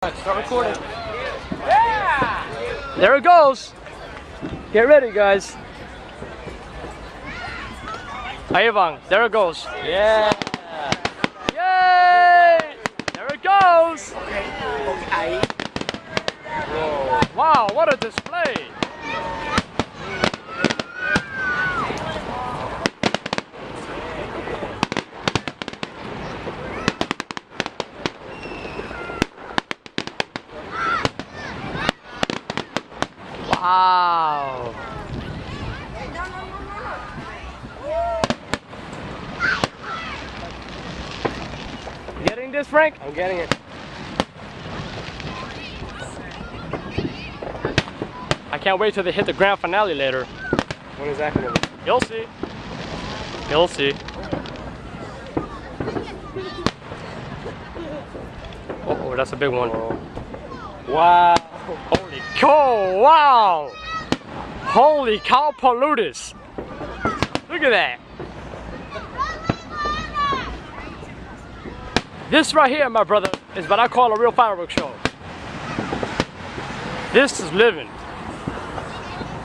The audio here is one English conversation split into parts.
Start recording. Yeah! There it goes. Get ready, guys. Aí, Vang. There it goes. Yeah. Yay! There it goes. Okay. Whoa. Wow, what a display. Wow. You getting this, Frank? I'm getting it. I can't wait till they hit the grand finale later. When is that going to be? You'll see. You'll see. Oh, that's a big one. Wow. Holy cow! Wow! Holy cow, pollutus! Look at that! This right here, my brother, is what I call a real fireworks show. This is living.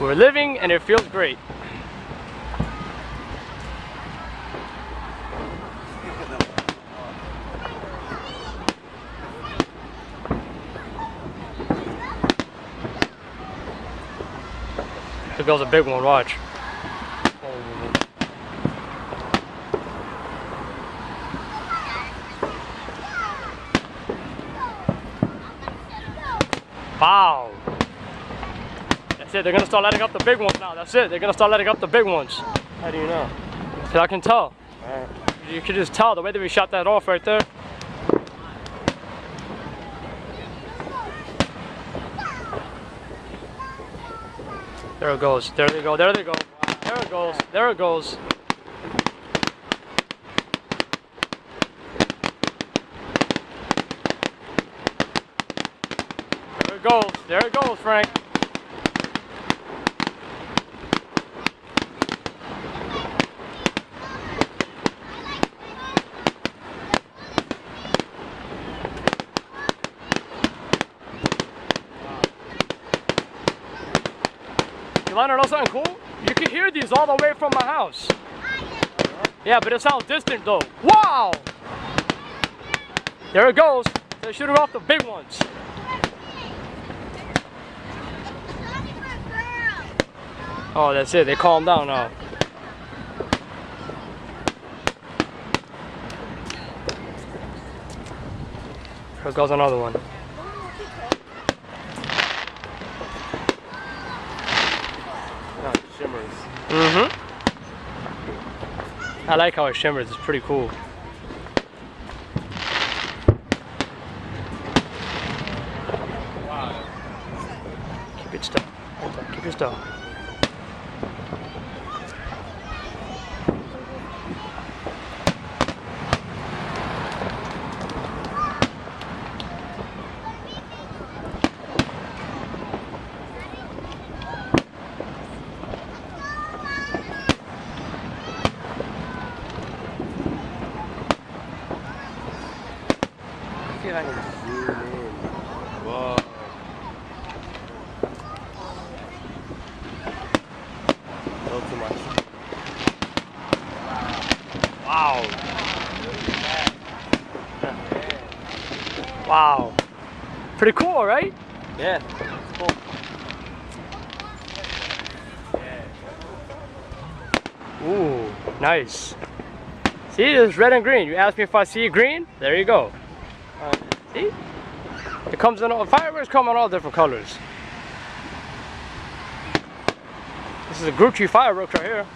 We're living and it feels great. There goes a big one, watch. Wow. That's it, they're gonna start letting up the big ones now. That's it, they're gonna start letting up the big ones. How do you know? Because I can tell. Alright. You can just tell the way that we shot that off right there. There it goes. There they go. There they go. There it goes. There it goes. There it goes. There it goes, Frank. You wanna know something cool? You can hear these all the way from my house. Yeah, but it sounds distant though. Wow! There it goes. They're shooting off the big ones. Oh, that's it. They calm down now. Here goes another one. Shimmers. Mm-hmm. I like how it shimmers. It's pretty cool. Wow. Keep it still. Keep it still. See if I can zoom in. Whoa. A little too much. Wow. Wow. Pretty cool, right? Yeah. It's cool. Ooh, nice. See, there's red and green. You asked me if I see green. There you go. See? It comes in all, fireworks come in all different colors. This is a Gucci fireworks right here.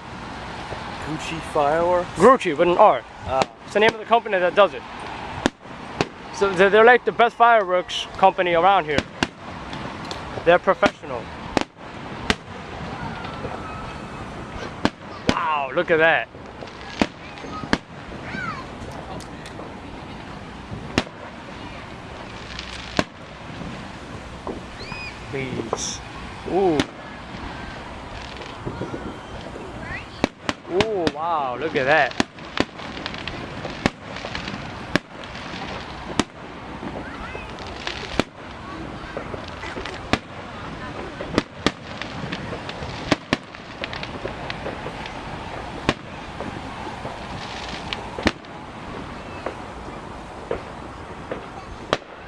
Gucci fireworks? Gucci with an R. It's the name of the company that does it. So they're like the best fireworks company around here. They're professional. Wow, look at that. Please. Ooh. Ooh, wow, look at that.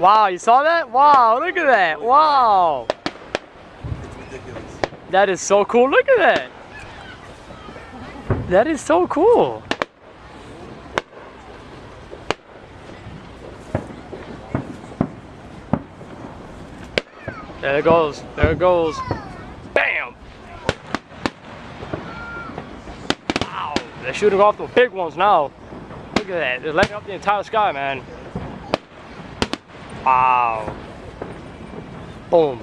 Wow, you saw that? Wow, look at that. Wow. It's ridiculous. That is so cool. Look at that. That is so cool. There it goes. There it goes. Bam. Wow. They're shooting off the big ones now. Look at that. They're lighting up the entire sky, man. Wow. Boom.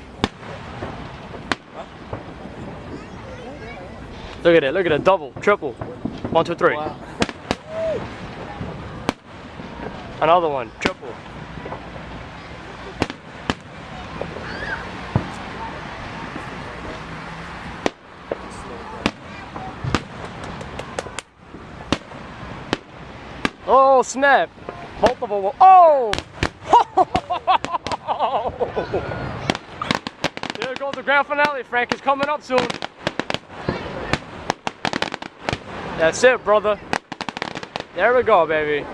Look at it. Look at it. Double, triple. 1, 2, 3. Wow. Another one. Triple. Oh, snap. Both of them. Oh! There goes the grand finale, Frank. It's coming up soon. That's it, brother. There we go, baby.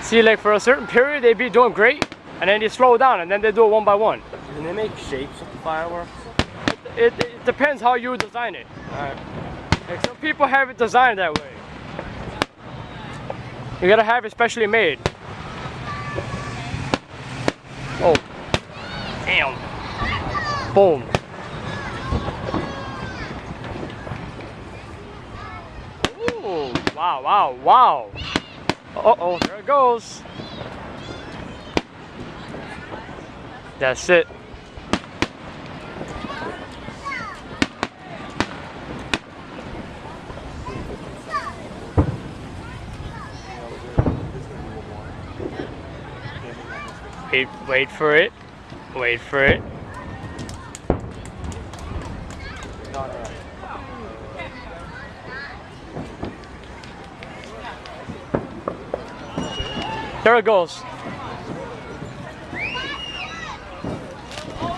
See, like for a certain period, they'd be doing great, and then they slow down, and then they do it one by one. Can they make shapes with the fireworks? It depends how you design it. Alright. Like some people have it designed that way. You gotta have it specially made. Oh. Damn. Boom. Ooh. Wow, wow, wow. Uh-oh, there it goes. That's it. Wait for it. Wait for it. There it goes.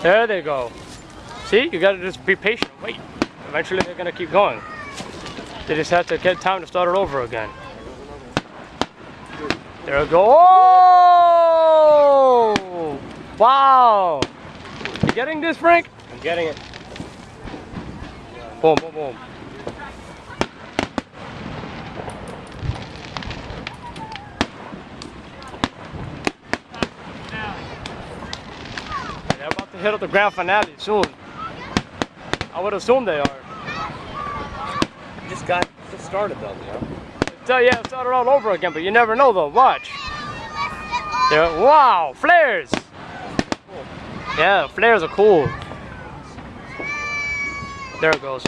There they go. See, you gotta just be patient. Wait. Eventually they're gonna keep going. They just have to get time to start it over again. There we go. Oh! Wow! You getting this, Frank? I'm getting it. Boom, boom, boom. They're about to hit up the grand finale soon. I would assume they are. Just started though, you know? So yeah, start it all over again, but you never know though. Watch. There, wow, flares. Yeah, flares are cool. There it goes.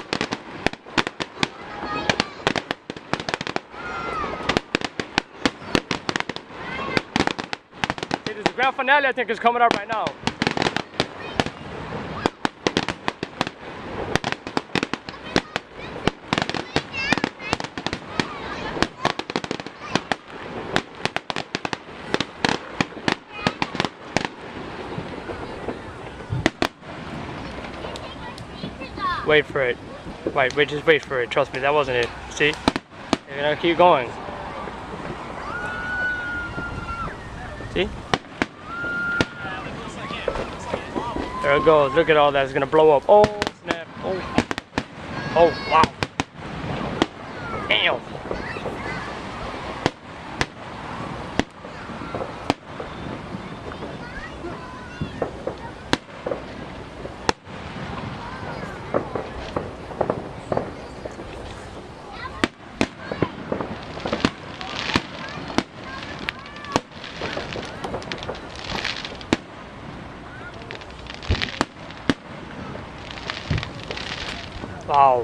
See, the grand finale I think is coming up right now. Wait for it. Wait, just wait for it. Trust me, that wasn't it. See? You're gonna keep going. See? There it goes. Look at all that. It's gonna blow up. Oh, snap. Oh. Oh, wow. Damn. Wow.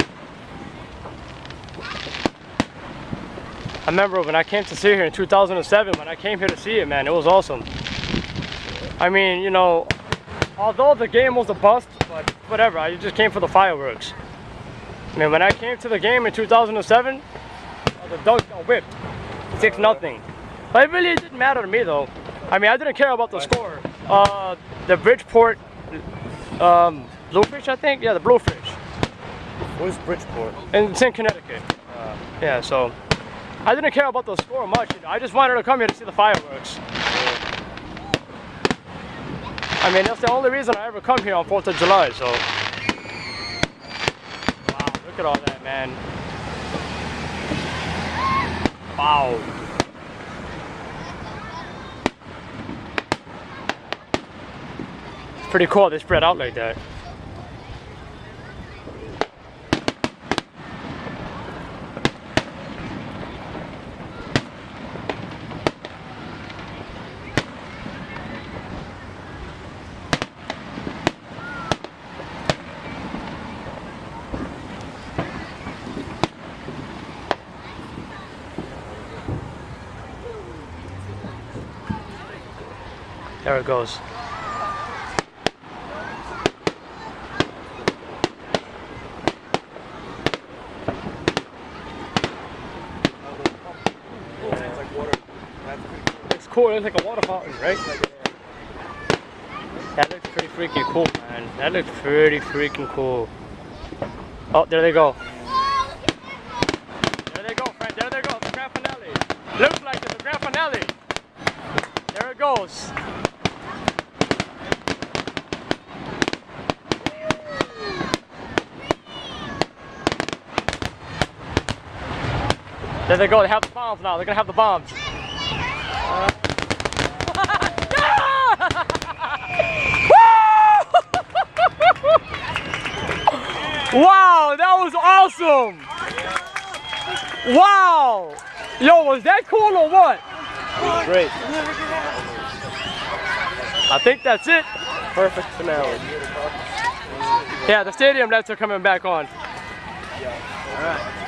I remember when I came to see it here in 2007, when I came here to see it, man, it was awesome. I mean, you know, although the game was a bust, but whatever, I just came for the fireworks. I mean, when I came to the game in 2007, the Ducks got whipped, 6-0. But it really didn't matter to me though. I mean, I didn't care about the score. The Bridgeport Bluefish, I think. Yeah, the Bluefish. Where's Bridgeport? And it's in Connecticut. Yeah, so I didn't care about the score much. I just wanted to come here to see the fireworks. I mean, that's the only reason I ever come here on 4th of July, so. Wow, look at all that, man. Wow. It's pretty cool they spread out like that. There it goes. It's cool, it's like a water fountain, right? That looks pretty freaking cool, man. That looks pretty freaking cool. Oh, there they go. There they go, friend. There they go. The grand finale. Looks like it's the grand finale. There it goes. There they go, they have the bombs now, they're gonna have the bombs. Wow, that was awesome! Wow! Yo, was that cool or what? It was great. I think that's it. Perfect finale. Yeah, the stadium lights are coming back on. Alright.